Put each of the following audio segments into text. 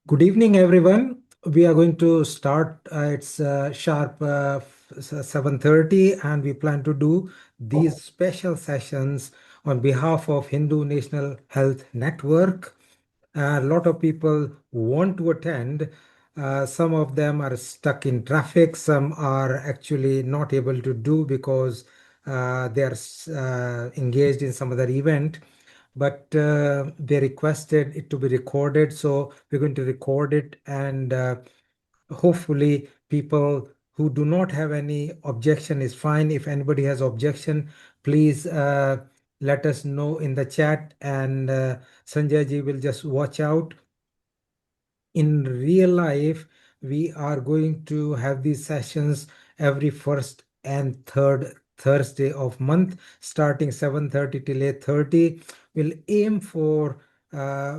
Good evening, everyone. We are going to start. It's sharp 7:30, and we plan to do these special sessions on behalf of Hindu National Health Network. A lot of people want to attend. Some of them are stuck in traffic. Some are actually not able to do because they are engaged in some other event, but they requested it to be recorded, so we're going to record it, and hopefully people who do not have any objection is fine. If anybody has objection, please let us know in the chat, and Sanjay ji will just watch out. In real life, we are going to have these sessions every first and third Thursday of month, starting 7:30 till 8:30. We'll aim for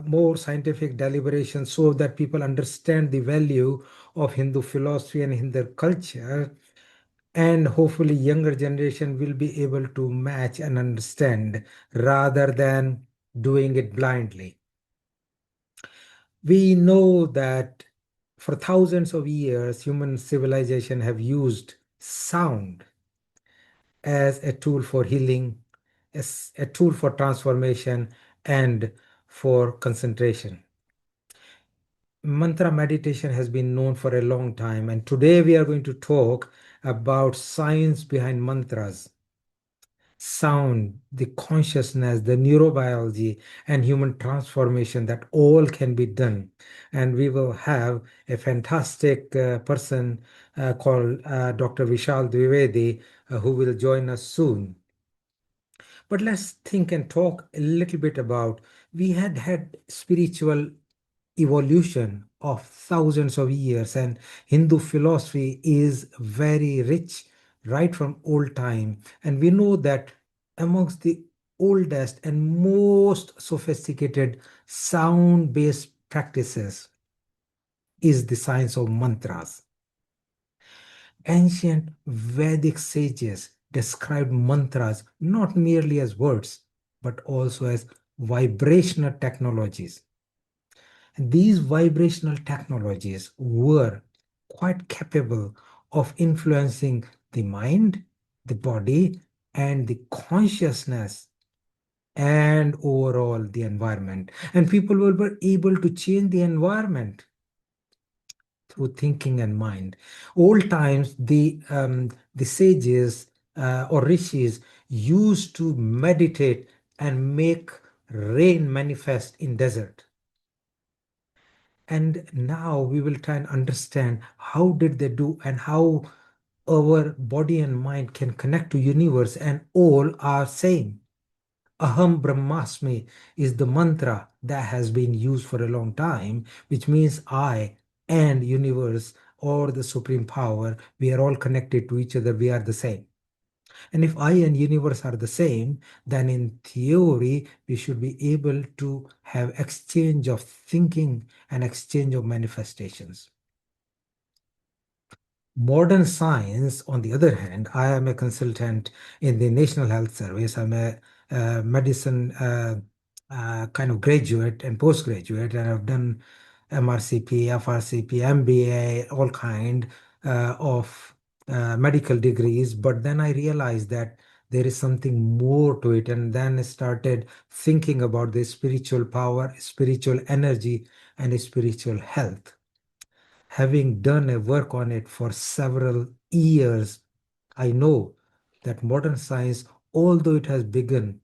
more scientific deliberation so that people understand the value of Hindu philosophy and Hindu culture, and hopefully younger generation will be able to match and understand rather than doing it blindly. We know that for thousands of years, human civilization have used sound as a tool for healing, as a tool for transformation, and for concentration. Mantra meditation has been known for a long time, and today we are going to talk about science behind mantras, sound, the consciousness, the neurobiology, and human transformation, that all can be done. And we will have a fantastic person called Dr. Vishal Dwivedi who will join us soon. But let's think and talk a little bit about, we had spiritual evolution of thousands of years, and Hindu philosophy is very rich right from old time. And we know that amongst the oldest and most sophisticated sound based practices is the science of mantras. Ancient Vedic sages described mantras not merely as words, but also as vibrational technologies. These vibrational technologies were quite capable of influencing the mind, the body, and the consciousness, and overall the environment. And people were able to change the environment through thinking and mind. Old times, the sages or rishis used to meditate and make rain manifest in desert. And now we will try and understand how did they do, and how our body and mind can connect to universe, and all are same. Aham Brahmasmi is the mantra that has been used for a long time, which means I and universe or the supreme power, we are all connected to each other, we are the same. And if I and universe are the same, then in theory, we should be able to have exchange of thinking and exchange of manifestations. Modern science, on the other hand, I am a consultant in the National Health Service. I'm a medicine kind of graduate and postgraduate, and I've done MRCP, FRCP, MBA, all kind of medical degrees. But then I realized that there is something more to it, and then I started thinking about the spiritual power, spiritual energy, and spiritual health. Having done a work on it for several years, I know that modern science, although it has begun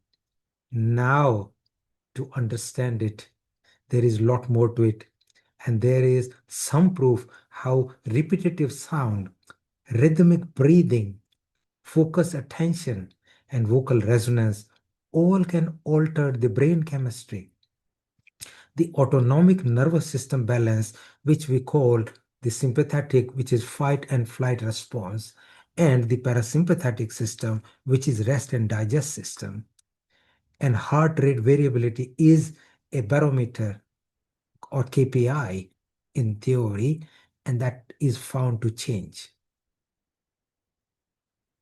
now to understand it, there is a lot more to it. And there is some proof how repetitive sound, rhythmic breathing, focus attention, and vocal resonance all can alter the brain chemistry, the autonomic nervous system balance, which we call the sympathetic, which is fight and flight response, and the parasympathetic system, which is rest and digest system. And heart rate variability is a barometer or KPI in theory, and that is found to change.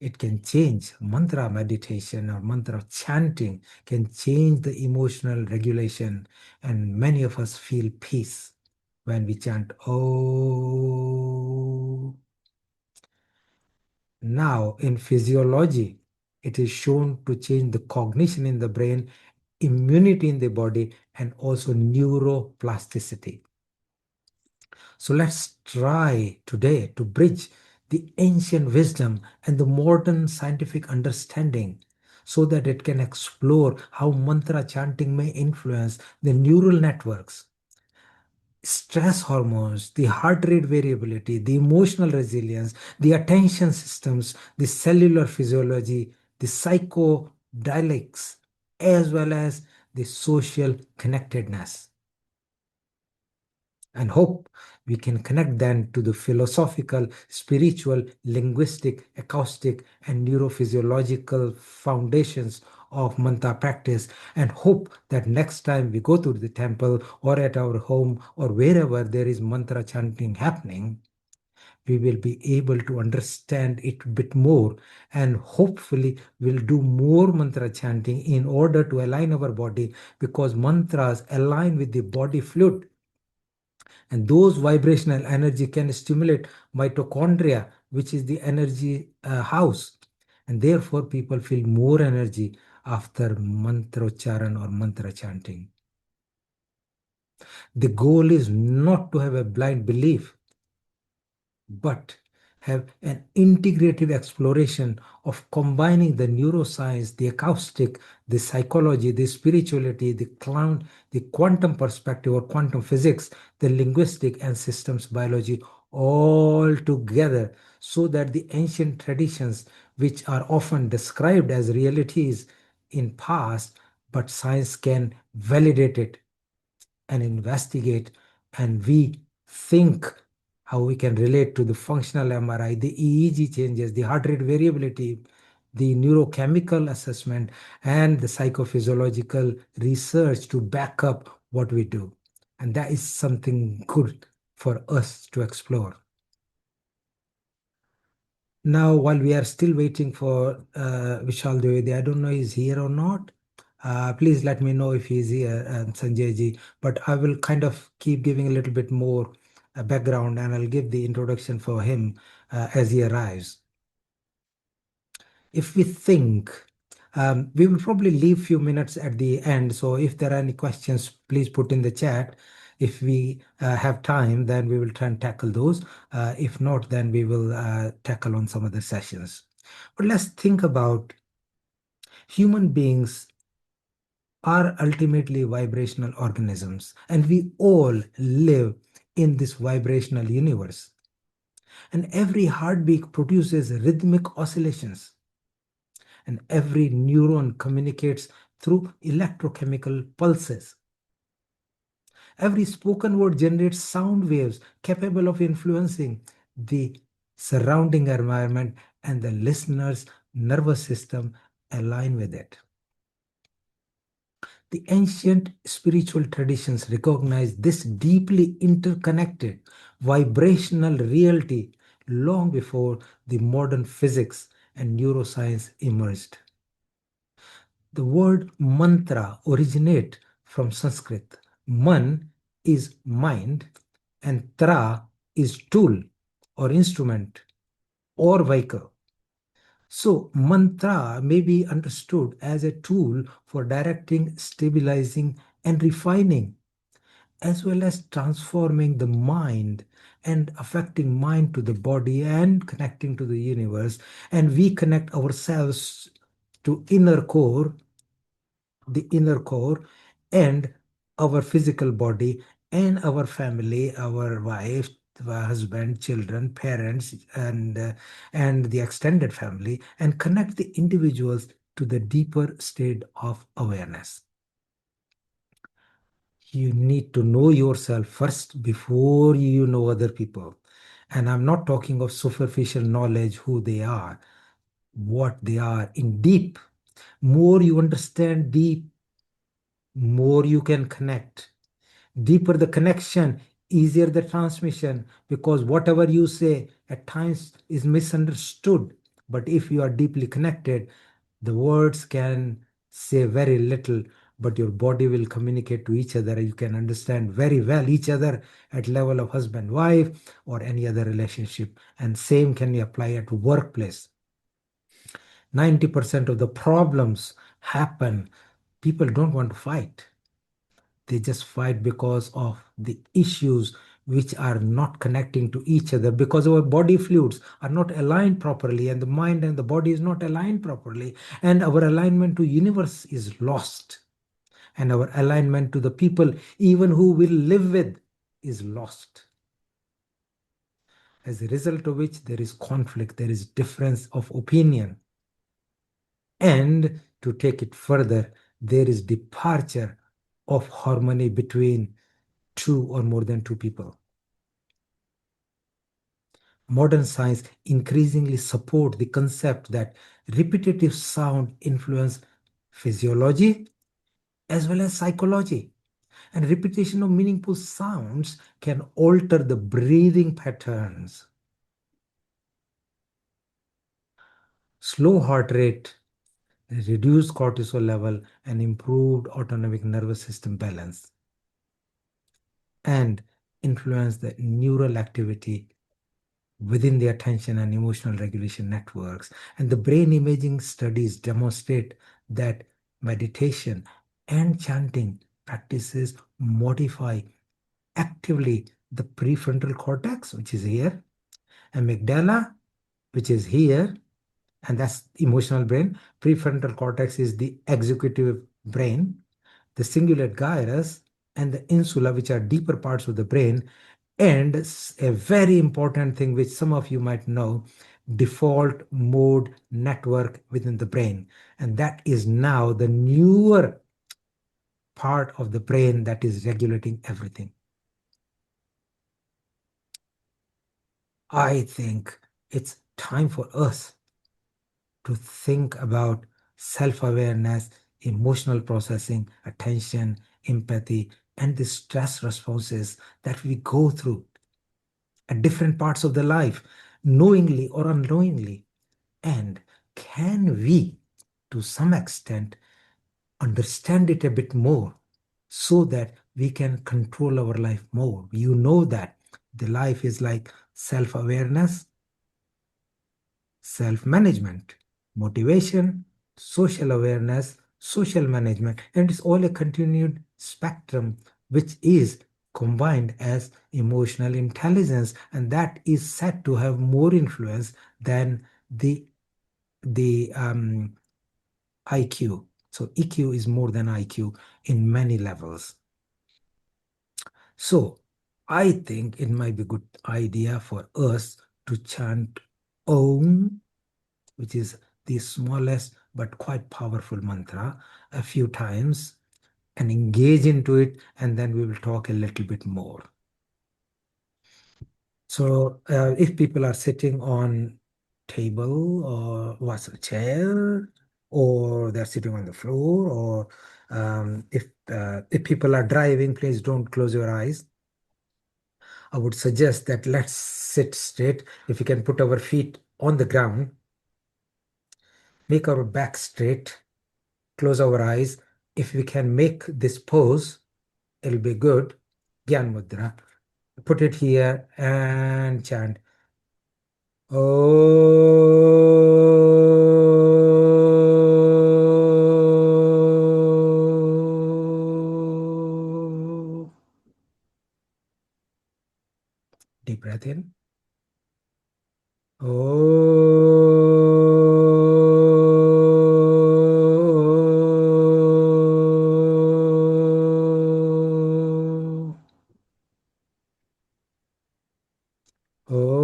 It can change. Mantra meditation or mantra chanting can change the emotional regulation, and many of us feel peace when we chant Oh. Now, in physiology, it is shown to change the cognition in the brain, immunity in the body, and also neuroplasticity. So let's try today to bridge the ancient wisdom and the modern scientific understanding so that it can explore how mantra chanting may influence the neural networks, stress hormones, the heart rate variability, the emotional resilience, the attention systems, the cellular physiology, the psychodynamics, as well as the social connectedness. And hope we can connect then to the philosophical, spiritual, linguistic, acoustic, and neurophysiological foundations of mantra practice, and hope that next time we go to the temple or at our home or wherever there is mantra chanting happening, we will be able to understand it a bit more, and hopefully we'll do more mantra chanting in order to align our body, because mantras align with the body fluid, and those vibrational energy can stimulate mitochondria, which is the energy house. And therefore, people feel more energy after mantrocharan or mantra chanting. The goal is not to have a blind belief, but have an integrative exploration of combining the neuroscience, the acoustic, the psychology, the spirituality, the quantum perspective or quantum physics, the linguistic and systems biology all together, so that the ancient traditions, which are often described as realities in past, but science can validate it and investigate, and we think how we can relate to the functional MRI, the EEG changes, the heart rate variability, the neurochemical assessment, and the psychophysiological research to back up what we do. And that is something good for us to explore. Now, while we are still waiting for Vishal Dwivedi, I don't know if he's here or not. Please let me know if he's here, Sanjay ji. But I will kind of keep giving a little bit more background, and I'll give the introduction for him as he arrives. If we think, we will probably leave few minutes at the end. So if there are any questions, please put in the chat. If we have time, then we will try and tackle those. If not, then we will tackle on some other sessions. But let's think about human beings are ultimately vibrational organisms, and we all live in this vibrational universe. And every heartbeat produces rhythmic oscillations, and every neuron communicates through electrochemical pulses. Every spoken word generates sound waves capable of influencing the surrounding environment, and the listener's nervous system align with it. The ancient spiritual traditions recognize this deeply interconnected vibrational reality long before the modern physics and neuroscience emerged. The word mantra originates from Sanskrit. Man is mind, and tra is tool or instrument or vehicle. So, mantra may be understood as a tool for directing, stabilizing, and refining, as well as transforming the mind and affecting mind to the body and connecting to the universe. And we connect ourselves to the inner core, and our physical body, and our family, our wife, our husband, children, parents, and the extended family, and connect the individuals to the deeper state of awareness. You need to know yourself first before you know other people. And I'm not talking of superficial knowledge, who they are, what they are in deep. More you understand deep, more you can connect. Deeper the connection, easier the transmission, because whatever you say at times is misunderstood. But if you are deeply connected, the words can say very little, but your body will communicate to each other. You can understand very well each other at level of husband, wife, or any other relationship. And same can be applied at workplace. 90% of the problems happen. People don't want to fight. They just fight because of the issues which are not connecting to each other, because our body fluids are not aligned properly, and the mind and the body is not aligned properly, and our alignment to universe is lost, and our alignment to the people even who will live with is lost. As a result of which there is conflict, there is difference of opinion. And to take it further, there is departure of harmony between two or more than two people. Modern science increasingly support the concept that repetitive sound influence physiology as well as psychology. And repetition of meaningful sounds can alter the breathing patterns. Slow heart rate, reduced cortisol level, and improved autonomic nervous system balance, and influence the neural activity within the attention and emotional regulation networks. And the brain imaging studies demonstrate that meditation and chanting practices modify actively the prefrontal cortex, which is here, amygdala, which is here, and that's emotional brain. Prefrontal cortex is the executive brain, the cingulate gyrus, and the insula, which are deeper parts of the brain. And a very important thing which some of you might know, default mode network within the brain. And that is now the newer part of the brain that is regulating everything. I think it's time for us to think about self-awareness, emotional processing, attention, empathy, and the stress responses that we go through at different parts of the life, knowingly or unknowingly. And can we, to some extent, understand it a bit more so that we can control our life more? You know that the life is like self-awareness, self-management, motivation, social awareness, social management, and it's all a continued spectrum which is combined as emotional intelligence, and that is said to have more influence than the IQ. So EQ is more than IQ in many levels. So I think it might be a good idea for us to chant Om, which is the smallest but quite powerful mantra, a few times and engage into it, and then we will talk a little bit more. So if people are sitting on table or what's a chair, or they're sitting on the floor, or if people are driving, please don't close your eyes. I would suggest that let's sit straight. If we can put our feet on the ground, make our back straight, close our eyes. If we can make this pose, it'll be good. Gyan Mudra. Put it here and chant. Oh. Deep breath in. Oh. Oh.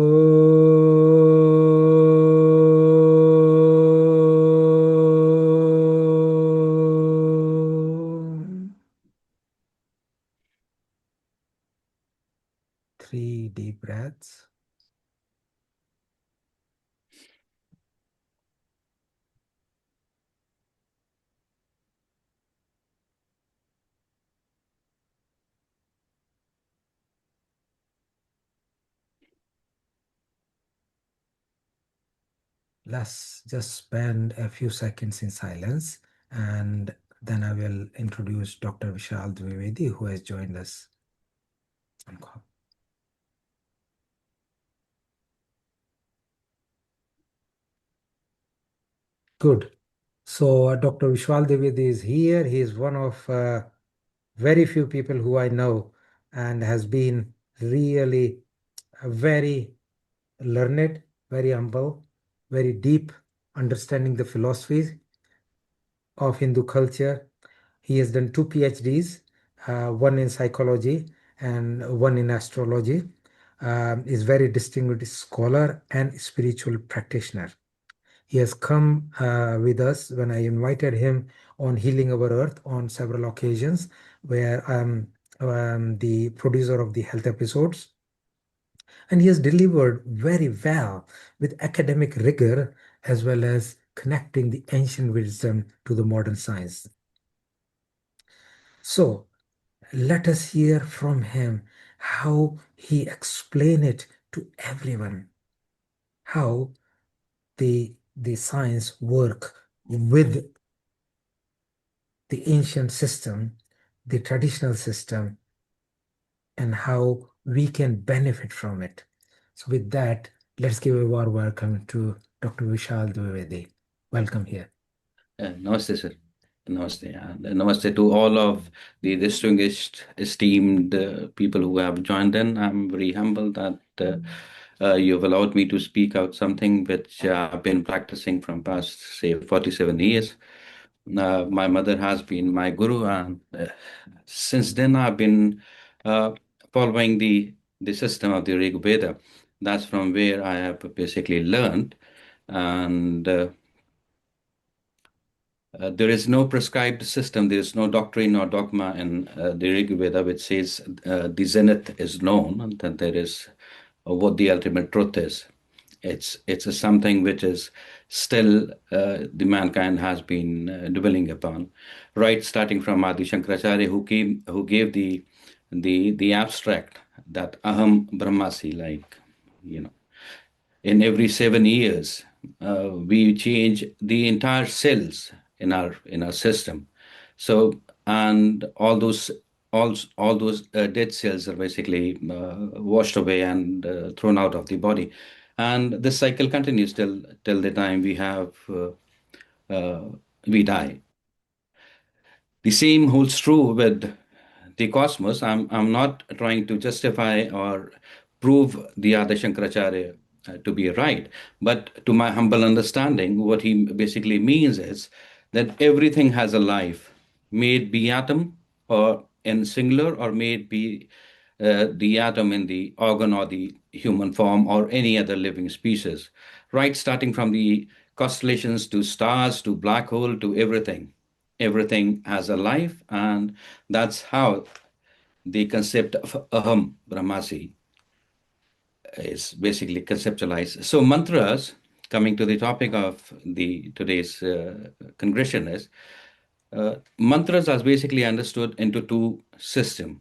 Three deep breaths. Let's just spend a few seconds in silence and Then I will introduce Dr. Vishal Dwivedi, who has joined us on call. Good. So Dr. Vishal Dwivedi is here. He is one of very few people who I know and has been really very learned, very humble, very deep, understanding the philosophies of Hindu culture. He has done two PhDs, one in psychology and one in astrology. Is very distinguished scholar and spiritual practitioner. He has come with us when I invited him on Healing Our Earth on several occasions, where I'm the producer of the health episodes. And he has delivered very well with academic rigor as well as connecting the ancient wisdom to the modern science. So let us hear from him how he explained it to everyone, how the science work with the ancient system, the traditional system, and how we can benefit from it. So with that, let's give a warm welcome to Dr. Vishal Dwivedi. Welcome here. Namaste, sir. Namaste. And namaste to all of the distinguished, esteemed people who have joined in. I'm very humbled that you've allowed me to speak out something which I've been practicing from past, say, 47 years. My mother has been my guru, and since then I've been uh, following the system of the Rig Veda. That's from where I have basically learned. And there is no prescribed system, there is no doctrine or dogma in the Rig Veda which says the zenith is known and that there is what the ultimate truth is. It's something which is still the mankind has been dwelling upon, right? Starting from Adi Shankaracharya, who gave the abstract that Aham Brahmasi, like you know in every 7 years we change the entire cells in our system. So and all those dead cells are basically washed away and thrown out of the body, and this cycle continues till the time uh, we die. The same holds true with the cosmos. I'm not trying to justify or prove the Adi Shankaracharya to be right, but to my humble understanding, what he basically means is that everything has a life, may it be atom or in singular, or may it be the atom in the organ or the human form or any other living species, right? Starting from the constellations to stars to black hole to everything. Everything has a life, and that's how the concept of Aham Brahmasi is basically conceptualized. So mantras, coming to the topic of the today's congression, is mantras are basically understood into two systems.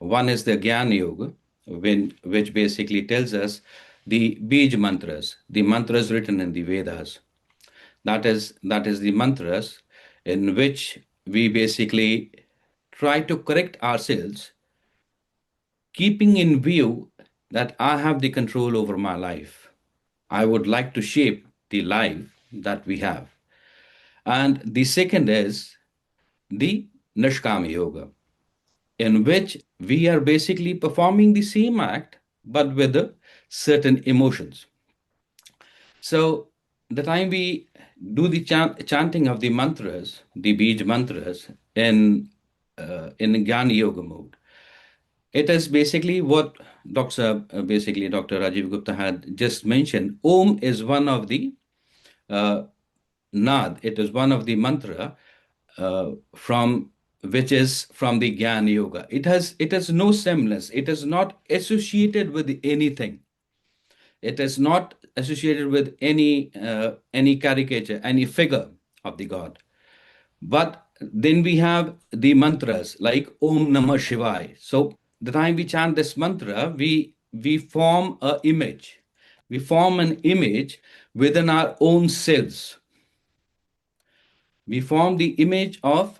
One is the Gyan Yoga, which basically tells us the Bij mantras, the mantras written in the Vedas. That is the mantras in which we basically try to correct ourselves, keeping in view that I have the control over my life. I would like to shape the life that we have. And the second is the Nishkama Yoga, in which we are basically performing the same act but with certain emotions. So the time we do the chanting of the mantras, the Bij mantras in Jnana Yoga mode, it is basically what Dr. Rajeev Gupta had just mentioned. Om is one of the uh, nad. It is one of the mantra from which is from the Jnana Yoga. It has no semblance. It is not associated with anything. It is not associated with any caricature, any figure of the god. But then we have the mantras like Om Namah Shivaya. So the time we chant this mantra, we form a image. We form an image within our own selves. We form the image of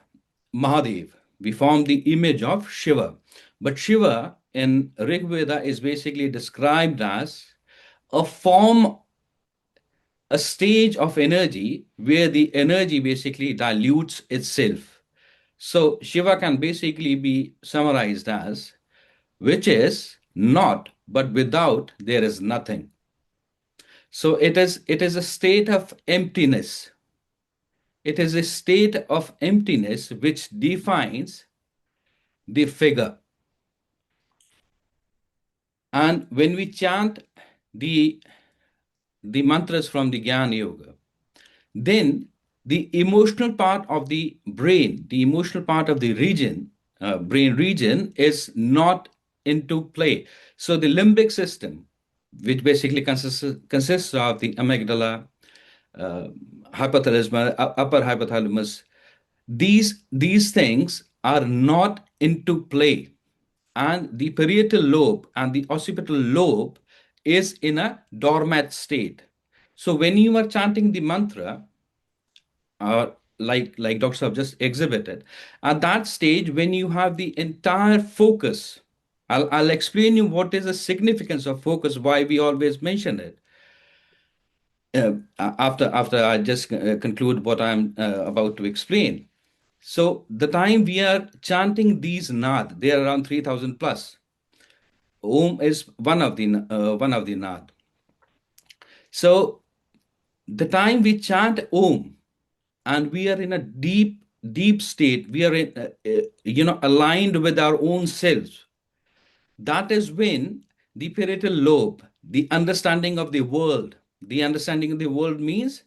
Mahadev. We form the image of Shiva. But Shiva in Rig Veda is basically described as a form, a stage of energy where the energy basically dilutes itself. So Shiva can basically be summarized as which is not, but without there is nothing. So it is a state of emptiness. It is a state of emptiness which defines the figure. And when we chant the the mantras from the Gyan Yoga, then the emotional part of the brain, the emotional part of the brain region is not into play. So the limbic system, which basically consists of the amygdala, uh, hypothalamus, upper hypothalamus, these things are not into play, and the parietal lobe and the occipital lobe is in a dormant state. So when you are chanting the mantra, like Dr. Saab just exhibited, at that stage when you have the entire focus, I'll explain you what is the significance of focus, why we always mention it. After I just conclude what I'm about to explain. So the time we are chanting these nad, they are around 3,000 plus. Om is one of the nad. So the time we chant Om, and we are in a deep state, we are aligned with our own selves. That is when the parietal lobe, the understanding of the world means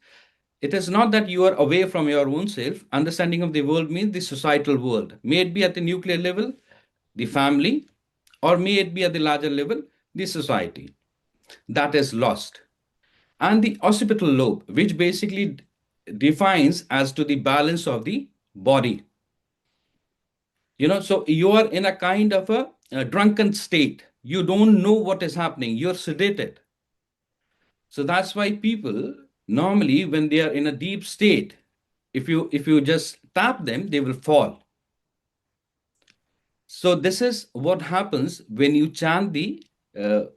it is not that you are away from your own self. Understanding of the world means the societal world. May it be at the nuclear level, the family, or may it be at the larger level, the society. That is lost. And the occipital lobe, which basically defines as to the balance of the body. So you are in a kind of a drunken state. You don't know what is happening. You're sedated. So that's why people normally, when they are in a deep state, if you just tap them, they will fall. So this is what happens when you chant the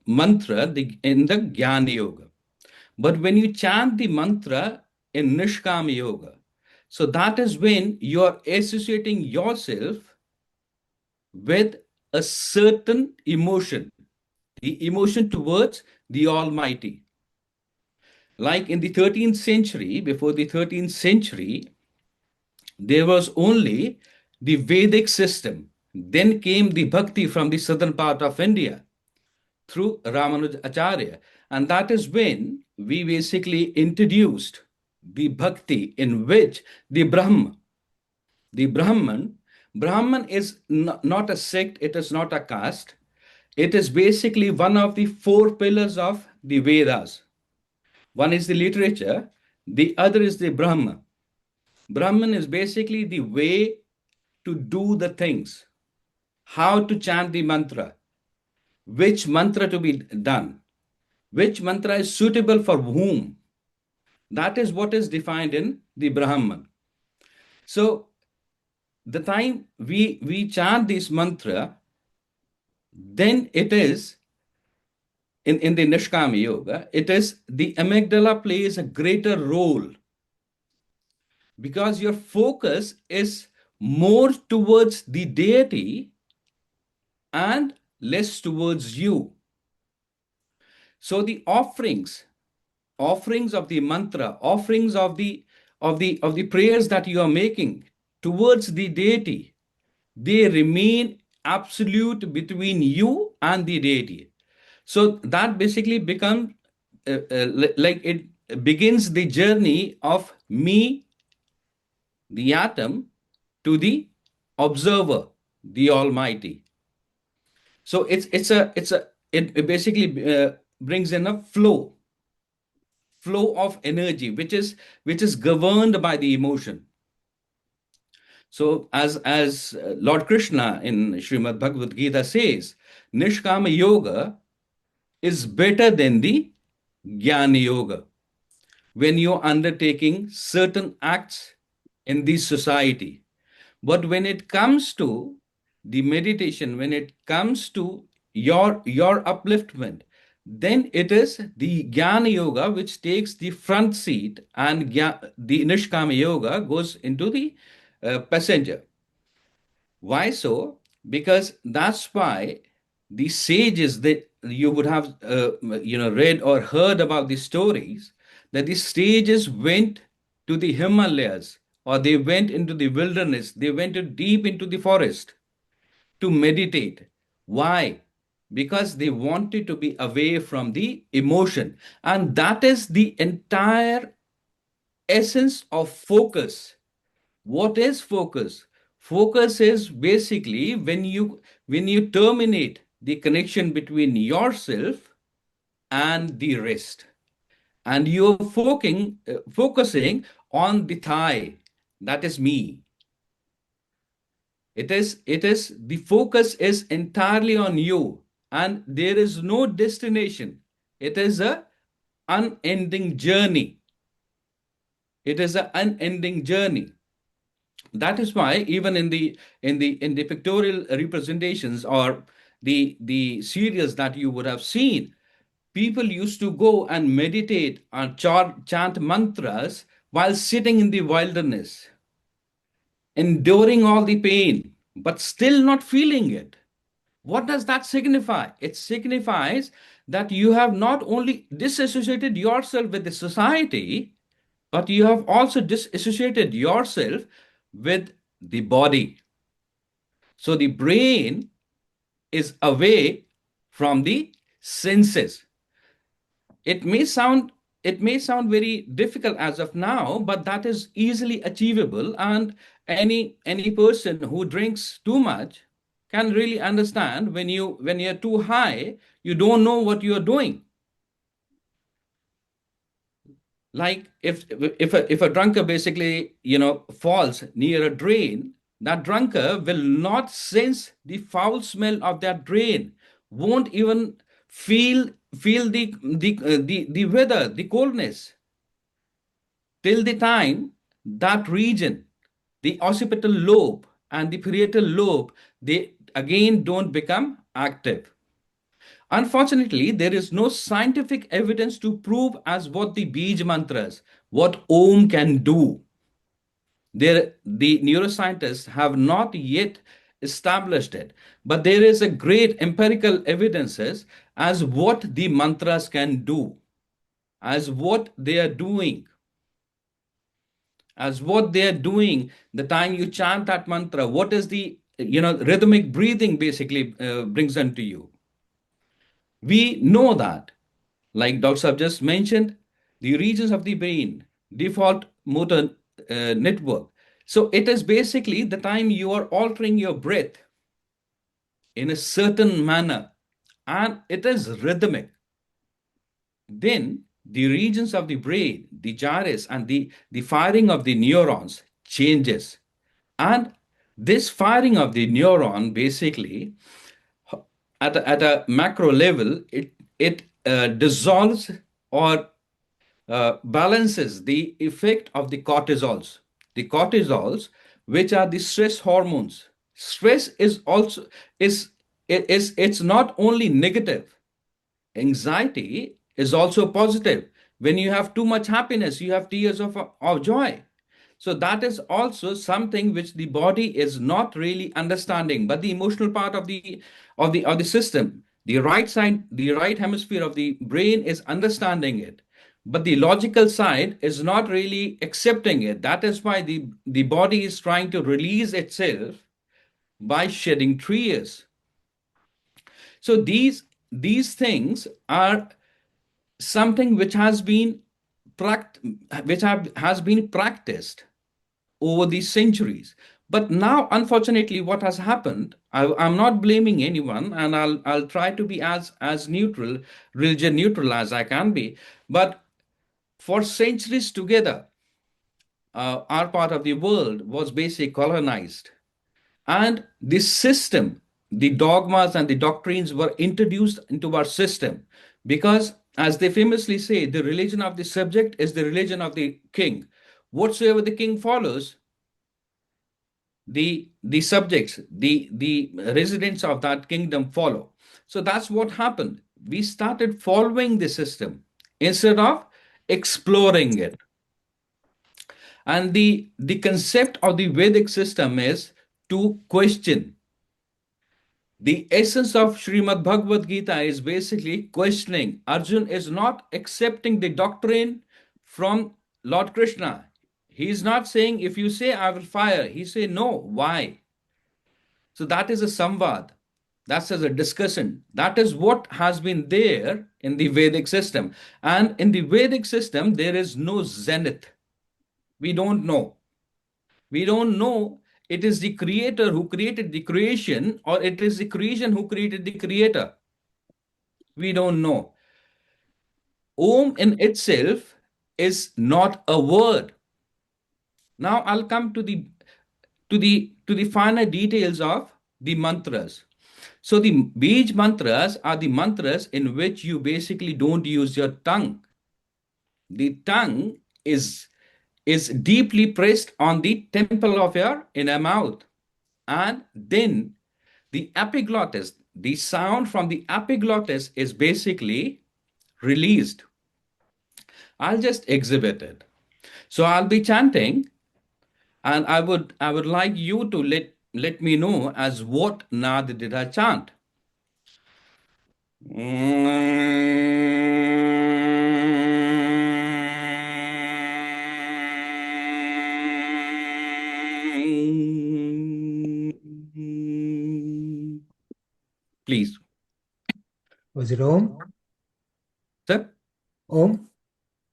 mantra in the Jnana Yoga. But when you chant the mantra in Nishkama Yoga, so that is when you are associating yourself with a certain emotion, the emotion towards the Almighty. Like in the 13th century, before the 13th century, there was only the Vedic system. Then came the bhakti from the southern part of India through Ramanuj Acharya. And that is when we basically introduced the bhakti in which the Brahman is not a sect, it is not a caste. It is basically one of the four pillars of the Vedas. One is the literature, the other is the Brahma. Brahman is basically the way to do the things, how to chant the mantra, which mantra to be done, which mantra is suitable for whom. That is what is defined in the Brahman. So the time we chant this mantra, then it is in the Nishkama Yoga, it is the amygdala plays a greater role because your focus is more towards the deity and less towards you. So the offerings of the mantra, offerings of the prayers that you are making towards the deity, they remain absolute between you and the deity. So that basically becomes like it begins the journey of me, the atom, to the observer, the Almighty. So it basically brings in a flow of energy, which is governed by the emotion. So as Lord Krishna in Srimad Bhagavad Gita says, Nishkama Yoga is better than the Jnana Yoga. When you're undertaking certain acts in this society, But when it comes to the meditation, when it comes to your upliftment, then it is the Jnana Yoga which takes the front seat, and the Nishkama Yoga goes into the passenger. Why so? Because that's why the sages that you would have read or heard about the stories, that the sages went to the Himalayas, or they went into the wilderness, they went deep into the forest to meditate. Why? Because they wanted to be away from the emotion. And that is the entire essence of focus. What is focus? Focus is basically when you terminate the connection between yourself and the rest, and you're focusing on the thigh. That is me. It is the focus is entirely on you, and there is no destination. It is a unending journey. It is an unending journey. That is why even in the pictorial representations, or the serials that you would have seen, people used to go and meditate and chant mantras while sitting in the wilderness, enduring all the pain, but still not feeling it. What does that signify? It signifies that you have not only disassociated yourself with the society, but you have also disassociated yourself with the body. So the brain is away from the senses. It may sound it may sound very difficult as of now, but that is easily achievable, and any person who drinks too much can really understand when you're too high, you don't know what you're doing. Like if a drunker basically falls near a drain, that drunker will not sense the foul smell of that drain, won't even feel the weather, the coldness, till the time that region, the occipital lobe and the parietal lobe, they again don't become active. Unfortunately, there is no scientific evidence to prove as what the Bij mantras, what Om can do. The neuroscientists have not yet established it, but there is a great empirical evidences as what the mantras can do, as what they are doing, the time you chant that mantra. What is the rhythmic breathing basically brings unto you. We know that, like Dr. Saab just mentioned, the regions of the brain, default motor network. So it is basically the time you are altering your breath in a certain manner, and it is rhythmic. Then the regions of the brain, the gyrus, and the firing of the neurons changes. And this firing of the neuron basically, at a macro level, it dissolves or balances the effect of the cortisols. The cortisols, which are the stress hormones. Stress is also is it's not only negative. Anxiety is also positive. When you have too much happiness, you have tears of joy. So that is also something which the body is not really understanding, but the emotional part of the system, the right side, the right hemisphere of the brain is understanding it, but the logical side is not really accepting it. That is why the body is trying to release itself by shedding tears. So these things are something which has been has been practiced over the centuries. But now, unfortunately, what has happened, I'm not blaming anyone, and I'll try to be as neutral, religion neutral as I can be. But for centuries together, our part of the world was basically colonized. And this system, the dogmas and the doctrines were introduced into our system because, as they famously say, the religion of the subject is the religion of the king. Whatsoever the king follows, the subjects, the residents of that kingdom follow. So that's what happened. We started following the system instead of exploring it. And the concept of the Vedic system is to question. The essence of Srimad Bhagavad Gita is basically questioning. Arjun is not accepting the doctrine from Lord Krishna. He is not saying, if you say I will fire, he say no. Why? So that is a samvad. That's as a discussion. That is what has been there in the Vedic system. And in the Vedic system, there is no zenith. We don't know. We don't know it is the creator who created the creation or it is the creation who created the creator. We don't know. Om in itself is not a word. Now I'll come to the finer details of the mantras. So the Bij mantras are the mantras in which you basically don't use your tongue. The tongue is deeply pressed on the temple of your inner mouth. And then the epiglottis, the sound from the epiglottis is basically released. I'll just exhibit it. So I'll be chanting, and I would like you to let me know as what nad did I chant. Please, Was it Om? sir. Om?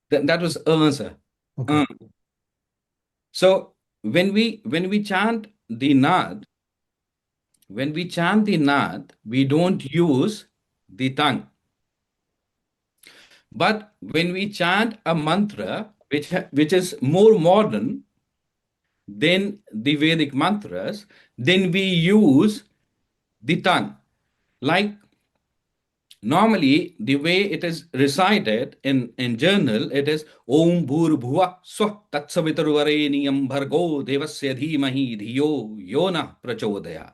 That was sir. Okay. Uh. So when we chant the nad, we don't use the tongue. But when we chant a mantra, which is more modern than the Vedic mantras, then we use the tongue. Like normally, the way it is recited in journal, it is Om Bhur Bhuva Swah Tatsavitarvareniyam Bhargo Devasya Dhimahi Dhiyo Yona Prachodayat.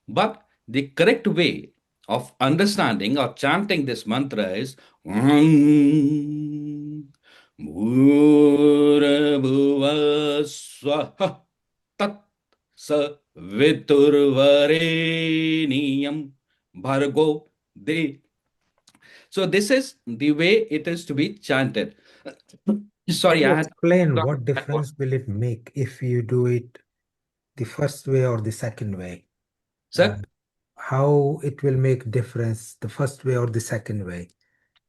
But the correct way of understanding or chanting this mantra is Bhurabhuvaswaha Tat Saviturvareniyam Bhargo De. So this is the way it is to be chanted. Can Sorry, you I had. explain what difference will it make if you do it the first way or the second way? Uh, Sir, how it will make difference the first way or the second way?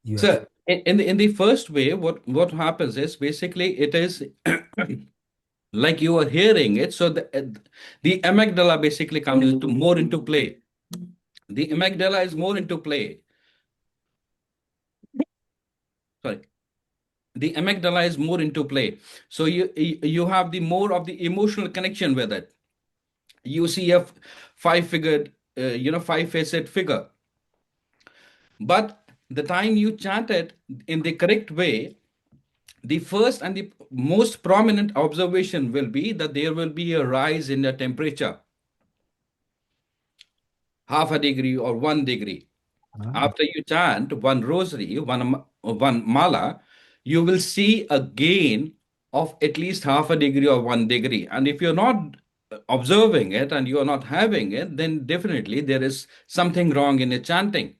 You ex sir, in the first way, what happens is basically it is like you are hearing it. So the amygdala basically comes into more into play. The amygdala is more into play. Sorry, the amygdala is more into play. So you have the more of the emotional connection with it. You see a five-figured, five-faced figure. But the time you chant it in the correct way, the first and the most prominent observation will be that there will be a rise in the temperature, half a degree or 1 degree. Ah, After you chant one rosary, one mala, you will see a gain of at least half a degree or 1 degree. And if you're not observing it and you are not having it, then definitely there is something wrong in your chanting.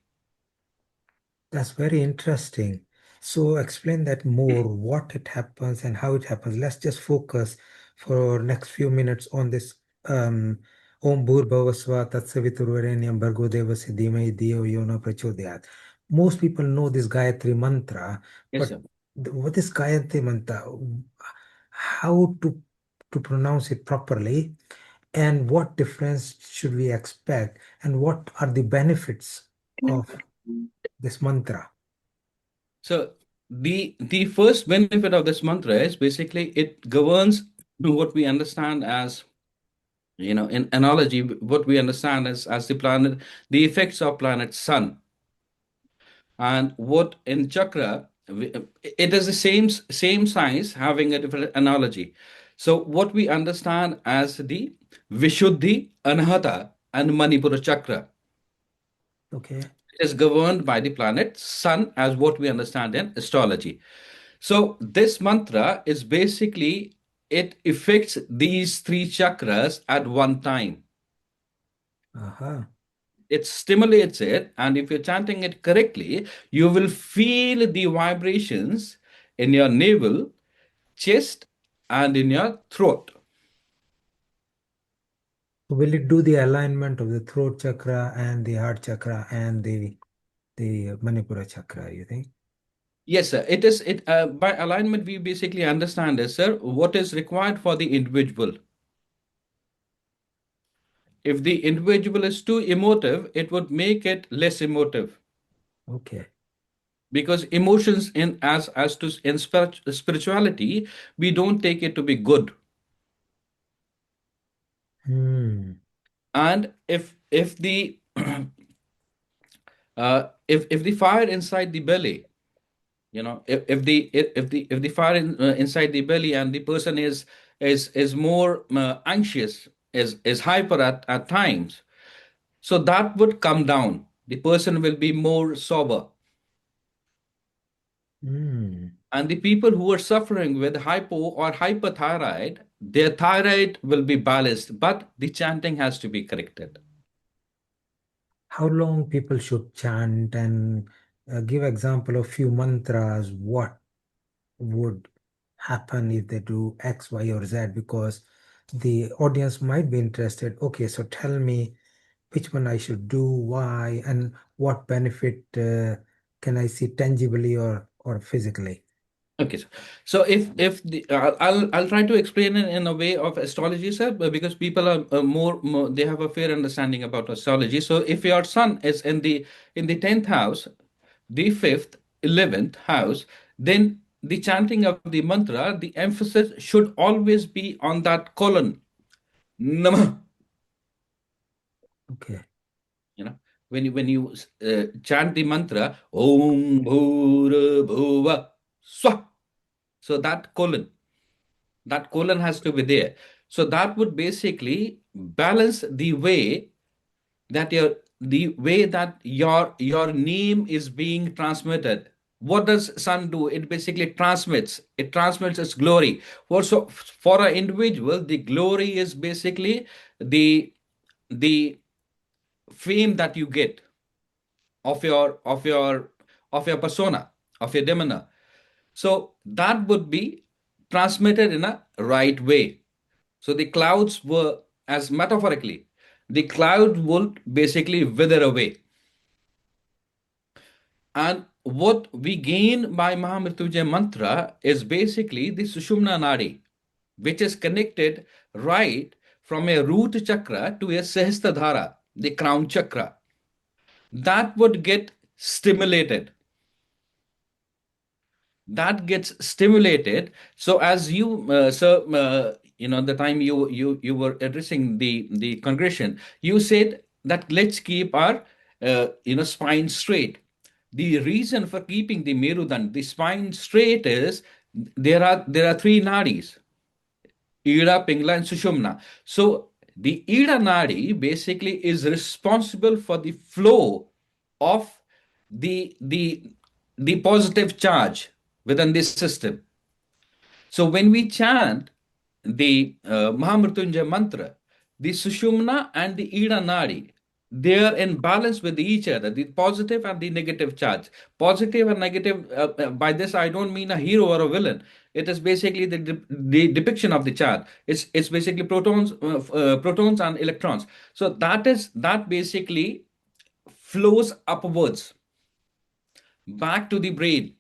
that's very interesting. So explain that more, what it happens and how it happens. Let's just focus for next few minutes on this Om Bhurbhava Sva Tatsaviturvarenyam Bhargo Devasya Dhimai Dhiyo Yona Prachodayat. Most people know this Gayatri mantra, Yes, but sir. what is Gayatri mantra? How to pronounce it properly, and what difference should we expect, and what are the benefits of this mantra? So the first benefit of this mantra is basically it governs what we understand as, in analogy, what we understand as the planet, the effects of planet Sun. And what in chakra, it is the same science having a different analogy. So what we understand as the Vishuddhi, Anahata, and Manipura chakra Okay. is governed by the planet Sun, as what we understand in astrology. So this mantra is basically it affects these three chakras at one time. Aha. It stimulates it, and if you're chanting it correctly, you will feel the vibrations in your navel, chest, and in your throat. Will it do the alignment of the throat chakra and the heart chakra and the Manipura chakra, you think? Yes, sir. It is it by alignment we basically understand this, sir, what is required for the individual. If the individual is too emotive, it would make it less emotive. Okay. Because emotions in as to in spirituality, we don't take it to be good. Hmm. And if the if the fire inside the belly, if the fire inside the belly and the person is more anxious, is hyper at times, so that would come down. The person will be more sober. Hmm. And the people who are suffering with hypo or hyperthyroid, their thyroid will be balanced, but the chanting has to be corrected. How long people should chant and give example of few mantras, what would happen if they do X, Y, or Z, because the audience might be interested. Okay, so tell me which one I should do, why, and what benefit can I see tangibly or physically? Okay, so if the I'll try to explain it in a way of astrology, sir, because people are more they have a fair understanding about astrology. So if your sun is in the 10th house, the fifth, 11th house, then the chanting of the mantra, the emphasis should always be on that colon. Namah. Okay. You know, when you chant the mantra, Om Bhura Bhuva Swah. So that colon has to be there. So that would basically balance the way that your name is being transmitted. What does sun do? It basically transmits its glory. For an individual, the glory is basically the the fame that you get of your persona, of your demeanor. So that would be transmitted in a right way. So the clouds were, as metaphorically, the cloud would basically wither away. And what we gain by Mahamrityunjay mantra is basically the Sushumna Nadi, which is connected right from a root chakra to a Sahasradhara, the crown chakra. That would get stimulated. That gets stimulated. So as you sir the time you were addressing the congregation, you said that let's keep our spine straight. The reason for keeping the merudand, the spine straight, is there are three nadis: ida, pingla, and sushumna. So the ida nadi basically is responsible for the flow of the the positive charge within this system. So when we chant the Mahamrityunjay mantra, the Sushumna and the Ida Nadi, they are in balance with each other, the positive and the negative charge. Positive and negative, by this I don't mean a hero or a villain. It is basically the depiction of the charge. It's basically protons and electrons. So that basically flows upwards back to the brain,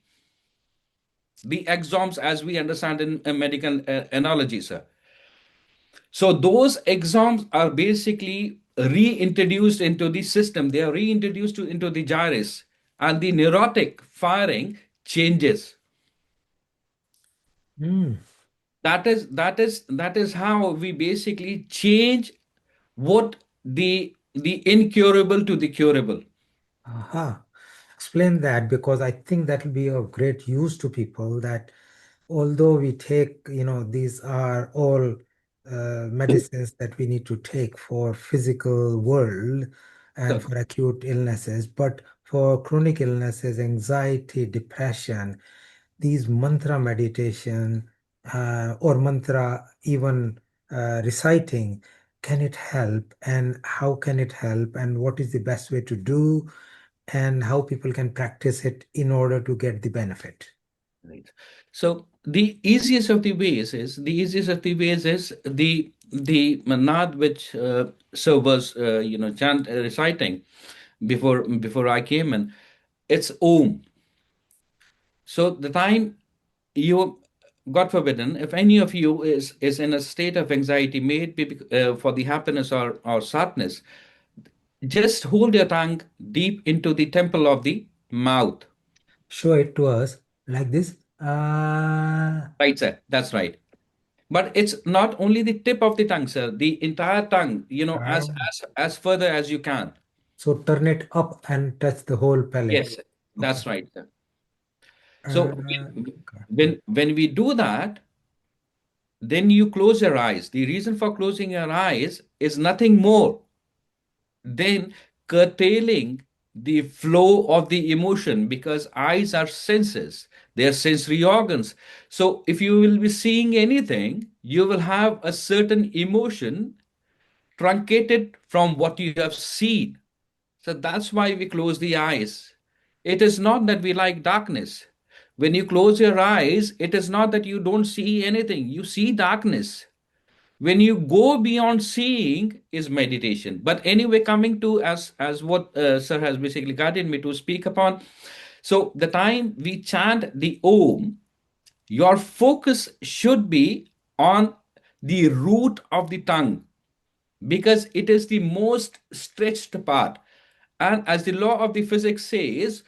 the exomes as we understand in medical analogy, sir. So those exomes are basically reintroduced into the system. They are reintroduced into the gyrus, and the neurotic firing changes. Hmm. That is how we basically change what the incurable to the curable. Aha. Explain that, because I think that will be of great use to people, that although we take, these are all medicines that we need to take for physical world and So, for acute illnesses, but for chronic illnesses, anxiety, depression, these mantra meditation or mantra even reciting, can it help? And how can it help? And what is the best way to do? And how people can practice it in order to get the benefit? right. So the easiest of the ways is the manad which so was chant reciting before I came in. It's Om. So the time you, God forbidden, if any of you is in a state of anxiety, may it be for the happiness or sadness, just hold your tongue deep into the temple of the mouth. Show it to us like this. Right, sir. That's right. But it's not only the tip of the tongue, sir. The entire tongue, Ah. as further as you can. So turn it up and touch the whole palate. Yes, sir. Okay. That's right, sir. So Got it. when we do that, then you close your eyes. The reason for closing your eyes is nothing more than curtailing the flow of the emotion, because eyes are senses, they are sensory organs. So if you will be seeing anything, you will have a certain emotion truncated from what you have seen. So that's why we close the eyes. It is not that we like darkness. When you close your eyes, it is not that you don't see anything, you see darkness. When you go beyond seeing is meditation. But anyway, coming to as what sir has basically guided me to speak upon. So the time we chant the Om, your focus should be on the root of the tongue, because it is the most stretched part. And as the law of the physics says,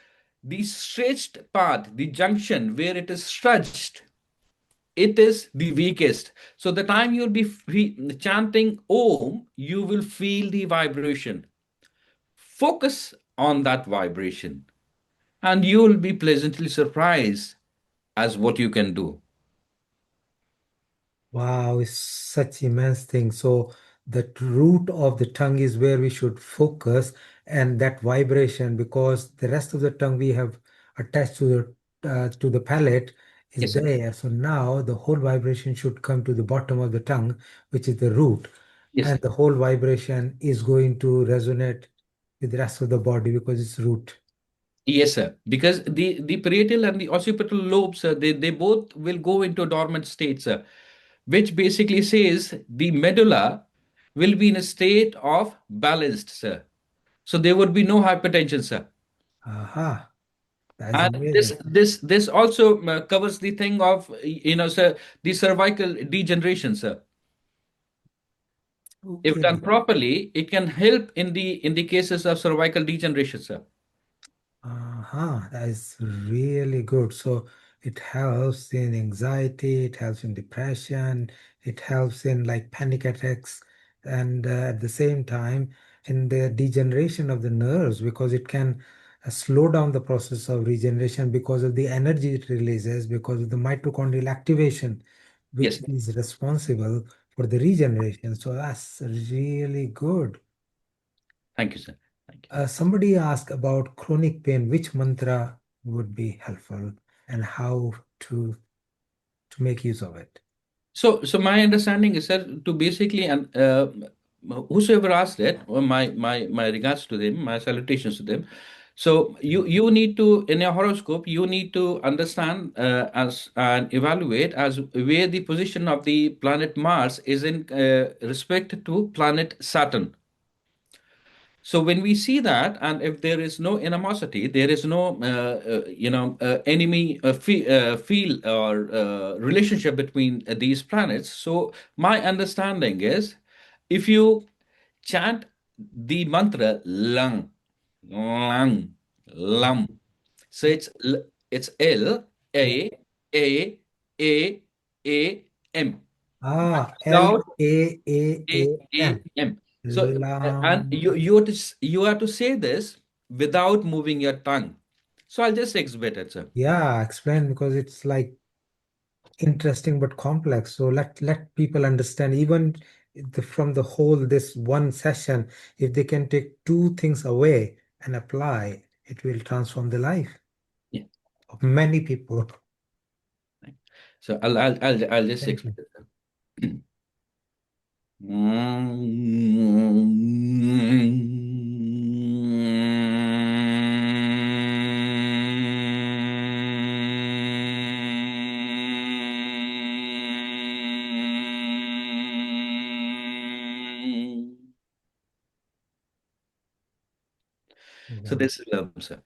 the stretched part, the junction where it is stretched, it is the weakest. So the time you'll be chanting Om, you will feel the vibration. Focus on that vibration, and you will be pleasantly surprised as what you can do. Wow, it's such immense thing. So the root of the tongue is where we should focus, and that vibration, because the rest of the tongue we have attached to the palate is Yes, sir. there. So now the whole vibration should come to the bottom of the tongue, which is the root, Yes, and sir. the whole vibration is going to resonate with the rest of the body because it's root. Yes, sir. Because the parietal and the occipital lobes, they both will go into dormant states, which basically says the medulla will be in a state of balanced, sir. So there would be no hypertension, sir. Aha, that is And this amazing. this this also covers the thing of sir, the cervical degeneration, sir. If Okay. done properly, it can help in the cases of cervical degeneration, sir. Uh-huh, that is really good. So it helps in anxiety, it helps in depression, it helps in like panic attacks, and at the same time in the degeneration of the nerves because it can slow down the process of regeneration because of the energy it releases, because of the mitochondrial activation, which Yes. is responsible for the regeneration. So that's really good. Thank you, sir. Thank you. Somebody asked about chronic pain, which mantra would be helpful and how to make use of it. So my understanding is that to basically, and whosoever asked it, my regards to them, my salutations to them. So you need to, in your horoscope, you need to understand as and evaluate as where the position of the planet Mars is in respect to planet Saturn. So when we see that, and if there is no animosity, there is no enemy feel or relationship between these planets. So my understanding is, if you chant the mantra lang, lang, lam, so it's L Yeah. A A A M. Ah, Without L-A-A-A-M. A-A-M. So, and Lam. you have to say this without moving your tongue. So I'll just exhibit it, sir. Yeah, explain because it's like interesting but complex. So let people understand, even from the whole this one session, if they can take two things away and apply, it will transform the life Yeah. of many people. So I'll just Thank you. explain. So Wow. this is sir.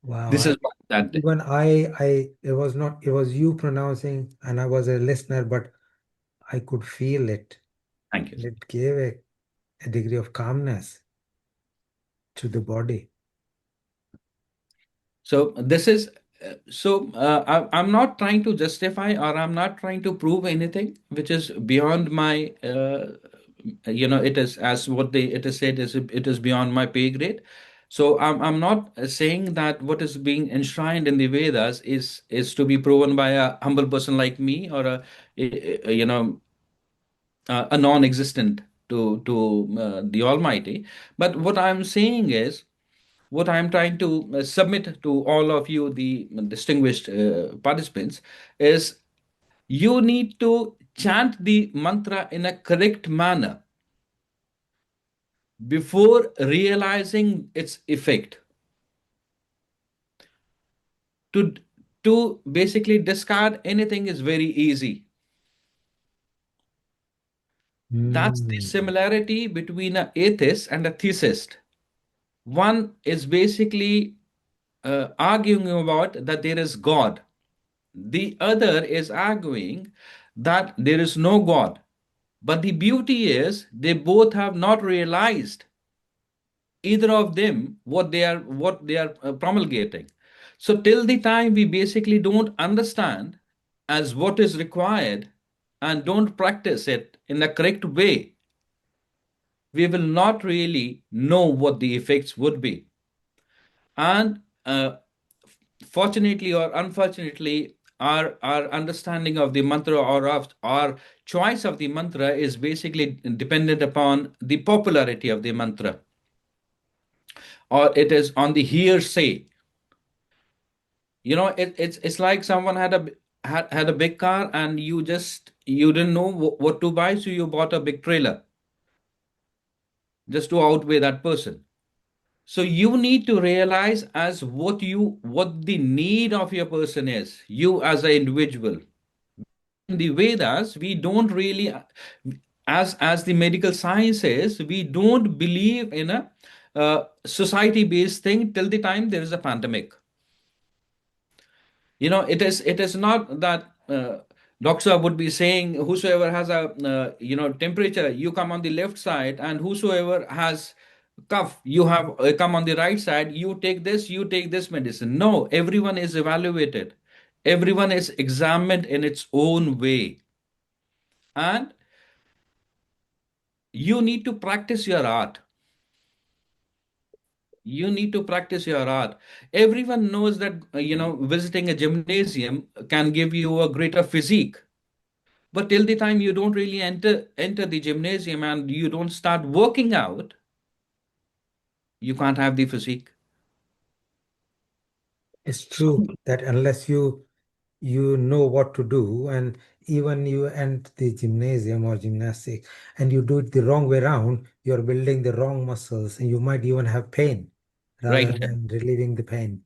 Wow. This is what that day. Even it was not, it was you pronouncing, and I was a listener, but I could feel it. Thank you, And sir. it gave a degree of calmness to the body. So this is I'm not trying to justify or I'm not trying to prove anything which is beyond my it is as what they it is said is it is beyond my pay grade. So I'm not saying that what is being enshrined in the Vedas is to be proven by a humble person like me or a non-existent to the Almighty. But what I'm saying is what I'm trying to submit to all of you, the distinguished participants, is you need to chant the mantra in a correct manner before realizing its effect. To, to basically discard anything is very easy. That's the Mm. similarity between an atheist and a theist. One is basically arguing about that there is God. The other is arguing that there is no God. But the beauty is they both have not realized either of them what they are promulgating. So till the time we basically don't understand as what is required and don't practice it in the correct way, we will not really know what the effects would be. And fortunately or unfortunately, our understanding of the mantra or of our choice of the mantra is basically dependent upon the popularity of the mantra, or it is on the hearsay. It's like someone had a big car and you didn't know what to buy, so you bought a big trailer just to outweigh that person. So you need to realize as what the need of your person is, you as an individual. Because in the Vedas, we don't really, as the medical sciences, we don't believe in a society-based thing till the time there is a pandemic. It is not that doctor would be saying whosoever has a temperature, you come on the left side, and whosoever has cough, you have come on the right side, you take this medicine. No, everyone is evaluated, everyone is examined in its own way, and you need to practice your art. You need to practice your art. Everyone knows that visiting a gymnasium can give you a greater physique. But till the time you don't really enter the gymnasium and you don't start working out, you can't have the physique. It's So true that unless you know what to do, and even you enter the gymnasium or gymnastics and you do it the wrong way around, you're building the wrong muscles and you might even have pain rather right, than relieving the pain.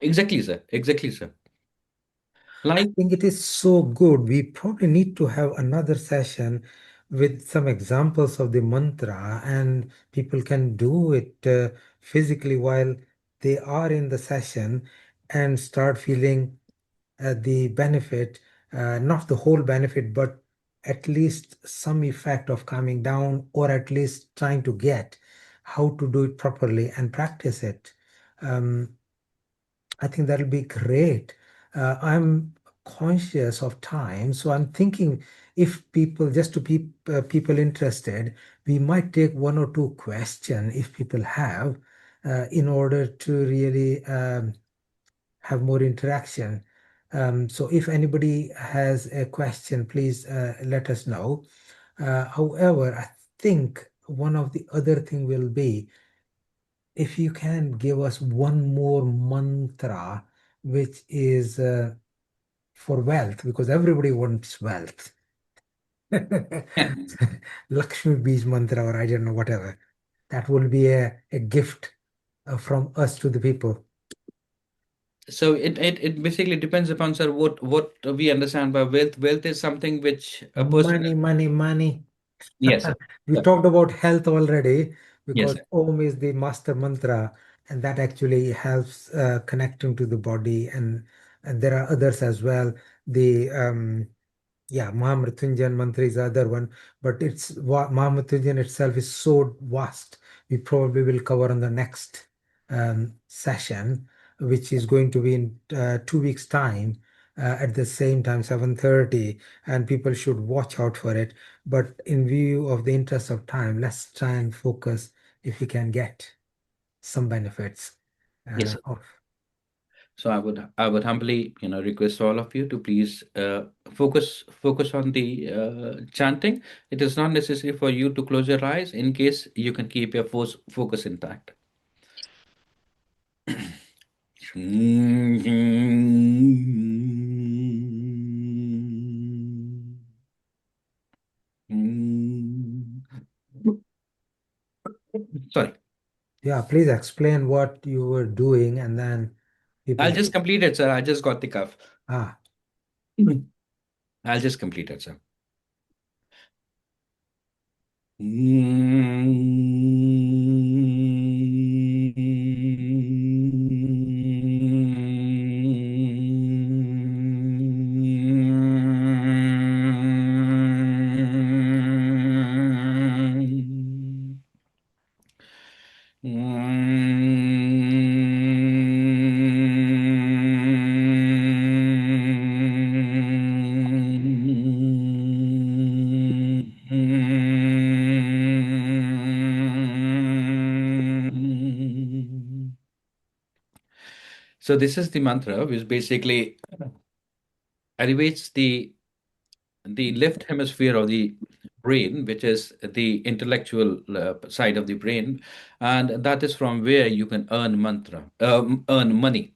exactly, sir. Exactly, sir. I Like think it is so good. We probably need to have another session with some examples of the mantra, and people can do it physically while they are in the session and start feeling the benefit, not the whole benefit, but at least some effect of calming down, or at least trying to get how to do it properly and practice it. Um, I think that'll be great. I'm conscious of time, so I'm thinking if people, just to keep people interested, we might take one or two questions if people have, in order to really have more interaction. So if anybody has a question, please let us know. However, I think one of the other thing will be if you can give us one more mantra, which is for wealth, because everybody wants wealth. Lakshmi Beej mantra, or I don't know, whatever. That will be a gift from us to the people. So it basically depends upon, sir, what we understand by wealth. Wealth is something which a person Money, money, money. yes, sir. We Sir. talked about health already Yes, because sir. Om is the master mantra, and that actually helps connecting to the body. And there are others as well. The Yeah, Mahamrityunjan mantra is the other one, but Mahamrityunjan itself is so vast. We probably will cover on the next session, which is going to be in 2 weeks' time at the same time, 7:30, and people should watch out for it. But in view of the interest of time, let's try and focus if we can get some benefits Yes, sir. of. So I would humbly, request all of you to please focus on the chanting. It is not necessary for you to close your eyes. In case you can keep your focus intact. Sorry, Yeah, please explain what you were doing, and then people I'll should. just complete it, sir. I just got the cuff. Ah, I'll just complete it, sir. So this is the mantra which basically elevates the left hemisphere of the brain, which is the intellectual side of the brain, and that is from where you can earn money.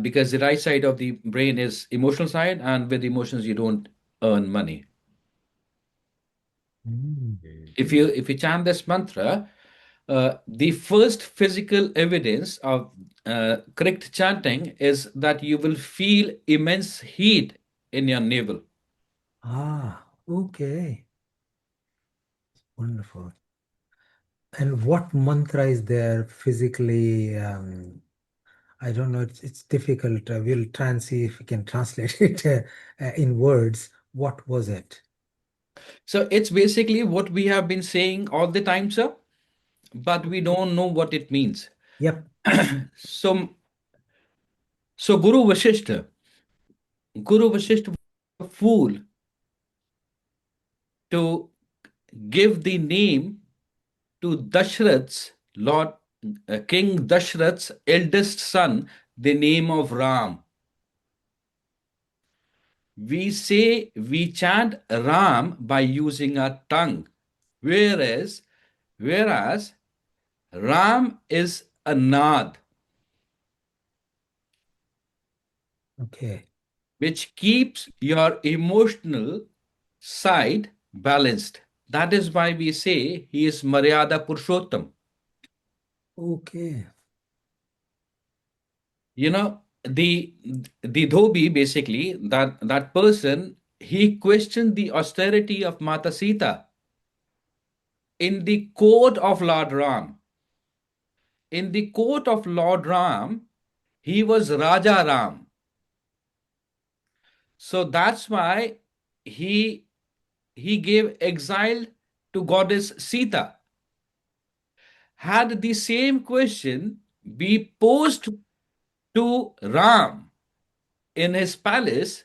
Because the right side of the brain is emotional side, and with emotions you don't earn money. If you chant this mantra, the first physical evidence of correct chanting is that you will feel immense heat in your navel. okay. Wonderful. And what mantra is there physically? I don't know. It's difficult. We'll try and see if we can translate it in words. What was it? So it's basically what we have been saying all the time, sir, but we don't know what it means. Yep. So, so Guru Vasishtha was a fool to give the name to Dashrath's Lord, King Dashrath's eldest son, the name of Ram. We chant Ram by using our tongue, whereas whereas Ram is a nad, Okay. which keeps your emotional side balanced. That is why we say he is Maryada Purushottam. Okay. You know, the Dhobi basically, that person, he questioned the austerity of Mata Sita in the court of Lord Ram. In the court of Lord Ram, he was Raja Ram. So that's why he he gave exile to goddess Sita. Had the same question be posed to Ram in his palace,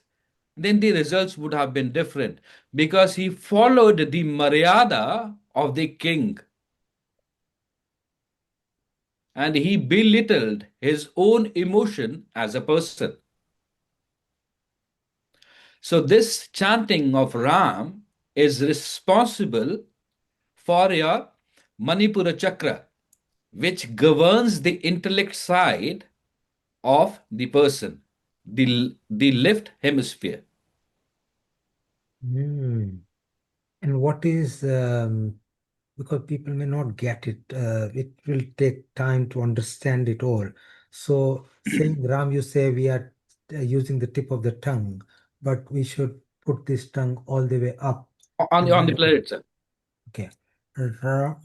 then the results would have been different because he followed the Maryada of the king and he belittled his own emotion as a person. So this chanting of Ram is responsible for your Manipura chakra, which governs the intellect side of the person, the left hemisphere. Hmm. And what is, because people may not get it, it will take time to understand it all. So, saying Ram, you say we are using the tip of the tongue, but we should put this tongue all the way up. On the planet, sir. Okay. Ra-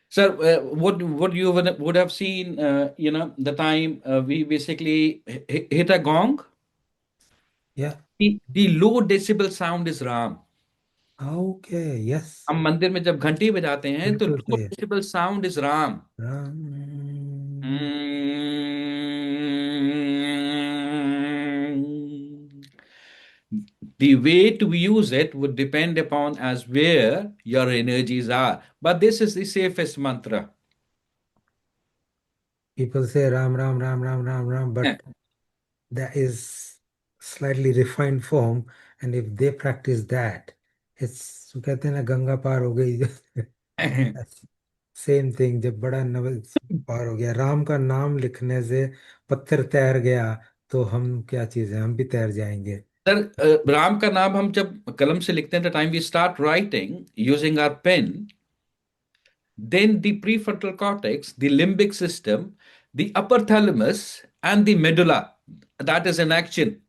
Sir, what you would have seen, the time we basically hit a gong. Yeah. The low decibel sound is Ram. Okay. Yes. हम मंदिर में जब घंटी बजाते हैं तो बिल्कुल लो सही है। Decibel sound is Ram. Ram. The way to use it would depend upon as where your energies are. But this is the safest mantra. People say Ram, Ram, Ram, Ram, Ram, Ram, but that is slightly refined form. And if they practice that, it's वो कहते हैं ना गंगा पार हो गई same thing जब बड़ा नवल पार हो गया राम का नाम लिखने से पत्थर तैर गया तो हम क्या चीज है हम भी तैर जाएंगे सर, राम का नाम हम जब कलम से लिखते हैं the time we start writing using our pen, then the prefrontal cortex, the limbic system, the upper thalamus, and the medulla, that is in action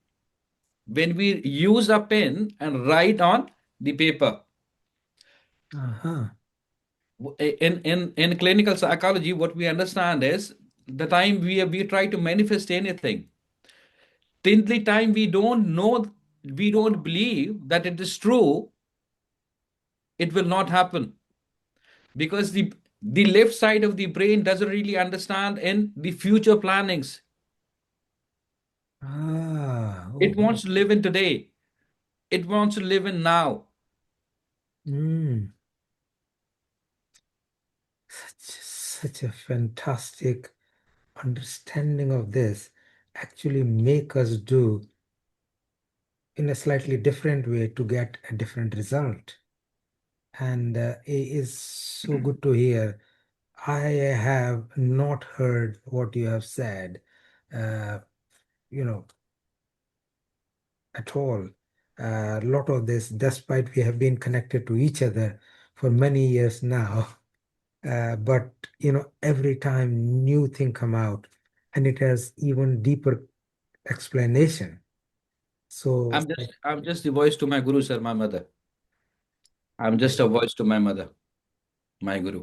when we use a pen and write on the paper. हाँ In clinical psychology, what we understand is the time we try to manifest anything, till the time we don't know, we don't believe that it is true, it will not happen, because the left side of the brain doesn't really understand in the future plannings. It oh wants to live in today. It wants to live in now. mm, such a fantastic understanding of this actually make us do in a slightly different way to get a different result. And it is so good to hear. I have not heard what you have said, uh, you know, at all. A lot of this, despite we have been connected to each other for many years now, but every time new thing come out, and it has even deeper explanation. So, I'm just the voice to my guru, sir, my mother. I'm just a voice to my mother, my guru.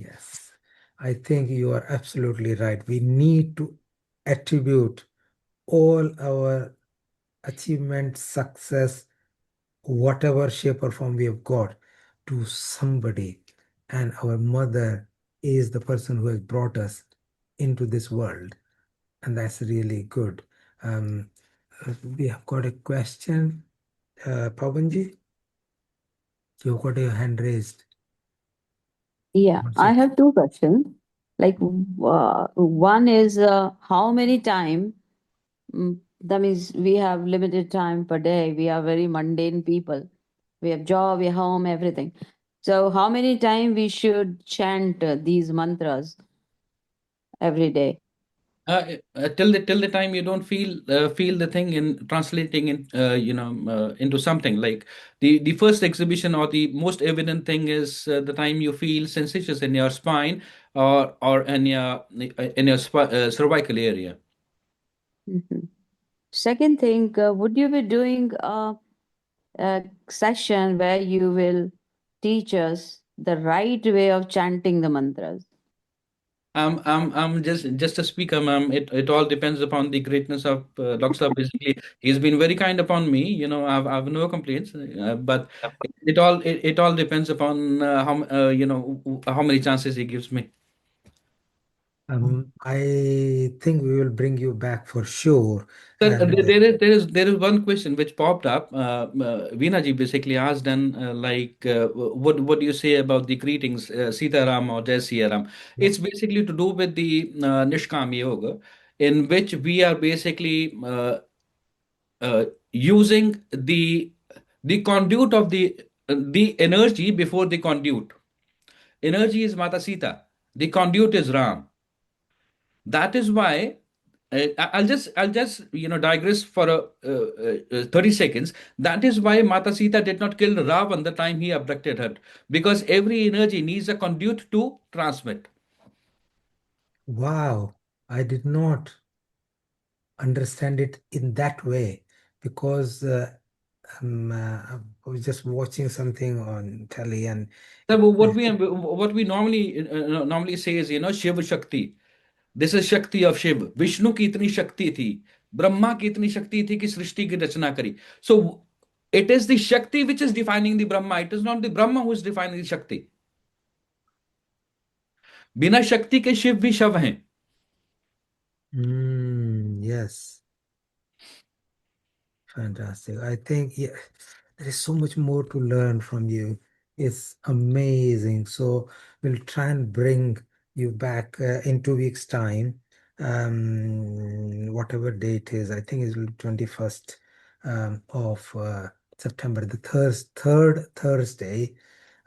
yes, I think you are absolutely right. We need to attribute all our achievement, success, whatever shape or form we have got to somebody. And our mother is the person who has brought us into this world. And that's really good. Um, we have got a question. Pavanji, you've got your hand raised. Yeah, What's I it? have two questions. Like, one is how many time, that means we have limited time per day. We are very mundane people. We have job, we have home, everything. So, how many time we should chant these mantras every day? Till the time you don't feel the thing in translating in into something like the first exhibition or the most evident thing is the time you feel sensations in your spine or in your cervical area. Mhm. Second thing, would you be doing a session where you will teach us the right way of chanting the mantras? I'm just a speaker, ma'am. It all depends upon the greatness of Dr. Saab. Basically, he's been very kind upon me. I've no complaints, but it all depends upon how many chances he gives me. I think we will bring you back for sure. Sir, And there is one question which popped up. Veena ji basically asked, and what do you say about the greetings, Sita Ram or Jai Siya Ram? yeah. It's basically to do with the Nishkam Yoga, in which we are basically using the conduit of the energy before the conduit. Energy is Mata Sita. The conduit is Ram. That is why I'll just digress for 30 seconds. That is why Mata Sita did not kill Ravan the time he abducted her, because every energy needs a conduit to transmit. Wow, I did not understand it in that way because I was just watching something on telly and So what we normally say is, Shiv Shakti. This is Shakti of Shiv. Vishnu की इतनी शक्ति थी, ब्रह्मा की इतनी शक्ति थी कि सृष्टि की रचना करी. So it is the Shakti which is defining the Brahma. It is not the Brahma who is defining the Shakti. बिना शक्ति के शिव भी शव हैं. yes. Fantastic. I think yeah, there is so much more to learn from you. It's amazing. So we'll try and bring you back in 2 weeks' time. Whatever date is, I think it's 21st of September, the third Thursday,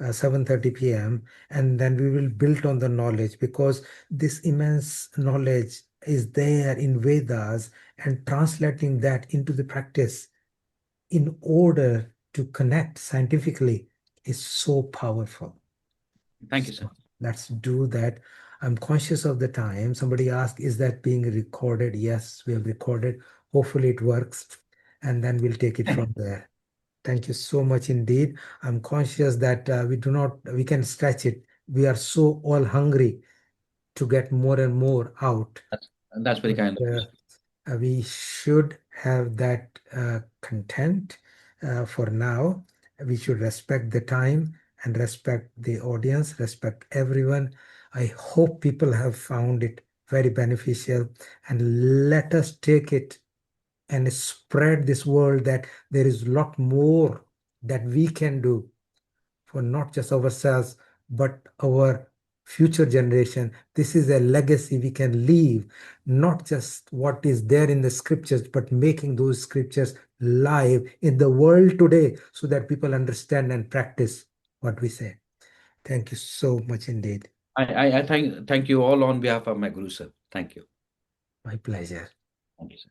7:30 p.m. And then we will build on the knowledge because this immense knowledge is there in Vedas and translating that into the practice in order to connect scientifically is so powerful. Thank you, So sir. let's do that. I'm conscious of the time. Somebody asked, is that being recorded? Yes, we have recorded. Hopefully it works. And then we'll take it from there. Thank you so much indeed. I'm conscious that we can stretch it. We are so all hungry to get more and more out. That's very But kind of you, sir. we should have that content for now. We should respect the time and respect the audience, respect everyone. I hope people have found it very beneficial and let us take it and spread this world that there is a lot more that we can do for not just ourselves, but our future generation. This is a legacy we can leave, not just what is there in the scriptures, but making those scriptures live in the world today so that people understand and practice what we say. Thank you so much indeed. I thank you all on behalf of my Guru, sir. Thank you. My pleasure. Thank you, sir.